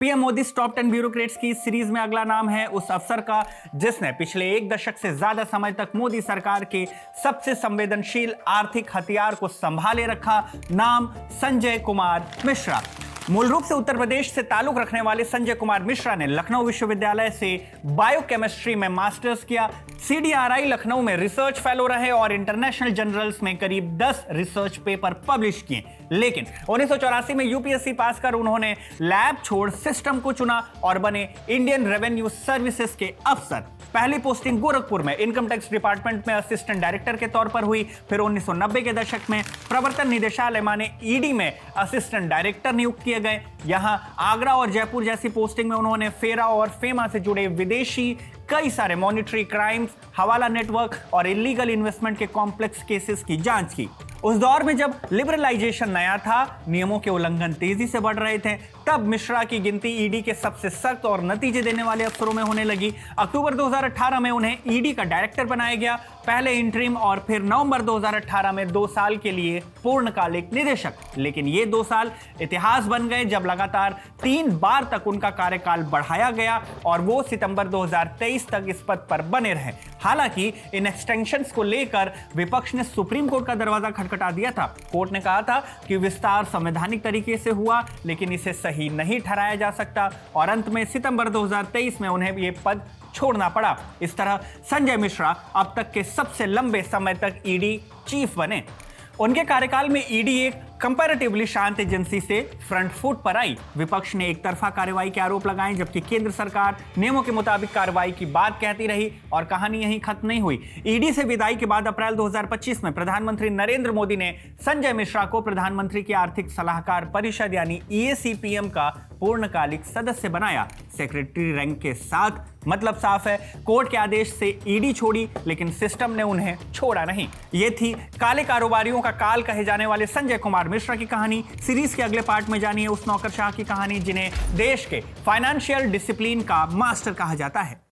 PM Modi top 10 bureaucrats की series में अगला नाम है उस अफसर का जिसने पिछले एक दशक से ज्यादा समय तक मोदी सरकार के सबसे संवेदनशील आर्थिक हथियार को संभाले रखा। नाम संजय कुमार मिश्रा। मूल रूप से उत्तर प्रदेश से ताल्लुक रखने वाले संजय कुमार मिश्रा ने लखनऊ विश्वविद्यालय से बायोकेमिस्ट्री में मास्टर्स किया। सीडीआरआई लखनऊ में रिसर्च फेलो रहे और इंटरनेशनल जर्नल्स में करीब 10 रिसर्च पेपर पब्लिश किए। लेकिन 1984 में यूपीएससी पास कर उन्होंने लैब छोड़ सिस्टम को चुना और बने इंडियन रेवेन्यू सर्विसेज के अफसर। पहली पोस्टिंग गोरखपुर में इनकम टैक्स डिपार्टमेंट में असिस्टेंट डायरेक्टर के तौर पर हुई। फिर 1990 के दशक में प्रवर्तन निदेशालय माने ईडी में असिस्टेंट डायरेक्टर नियुक्त किए गए। यहां आगरा और जयपुर जैसी पोस्टिंग में उन्होंने फेरा और फेमा से जुड़े विदेशी कई सारे मॉनिटरी क्राइम्स, हवाला नेटवर्क और इलीगल इन्वेस्टमेंट के कॉम्प्लेक्स केसेस की जांच की। उस दौर में जब लिबरलाइजेशन नया था, नियमों के उल्लंघन तेजी से बढ़ रहे थे, तब मिश्रा की गिनती ईडी के सबसे सख्त और नतीजे देने वाले अफसरों में होने लगी। अक्टूबर 2018 में उन्हें ईडी का डायरेक्टर बनाया गया, पहले इंटरिम और फिर नवंबर 2018 में 2 साल के लिए पूर्णकालिक निदेशक। लेकिन ये 2 साल इतिहास बन गए जब लगातार 3 बार तक उनका कार्यकाल बढ़ाया गया और वो सितंबर 2023 तक इस पद पर बने रहे। हालांकि इन एक्सटेंशंस को लेकर विपक्ष ने सुप्रीम कोर्ट का दरवाजा खटखटा दिया था। कोर्ट ने कहा था कि विस्तार संवैधानिक तरीके से हुआ लेकिन इसे सही नहीं ठहराया जा सकता और अंत में सितंबर 2023 में उन्हें ये पद छोड़ना पड़ा। इस तरह संजय मिश्रा अब तक के सबसे लंबे समय तक ईडी चीफ बने। उनके कार्यकाल में ईडी एक कंपैरेटिवली शांत एजेंसी से फ्रंट फुट पर आई। विपक्ष ने एक तरफा कार्रवाई के आरोप लगाए जबकि केंद्र सरकार नियमों के मुताबिक कार्रवाई की बात कहती रही और कहानी यहीं खत्म नहीं हुई। ईडी से विदाई के बाद अप्रैल 2025 में प्रधानमंत्री नरेंद्र मोदी ने संजय मिश्रा को प्रधानमंत्री की आर्थिक सलाहकार परिषद यानी ईएसीपीएम का पूर्णकालिक सदस्य बनाया, सेक्रेटरी रैंक के साथ। मतलब साफ है, कोर्ट के आदेश से ईडी छोड़ी लेकिन सिस्टम ने उन्हें छोड़ा नहीं। ये थी काले कारोबारियों का काल कहे जाने वाले संजय कुमार मिश्रा की कहानी। सीरीज के अगले पार्ट में जानिए उस नौकरशाह की कहानी जिन्हें देश के फाइनेंशियल डिसिप्लिन का मास्टर कहा जाता है।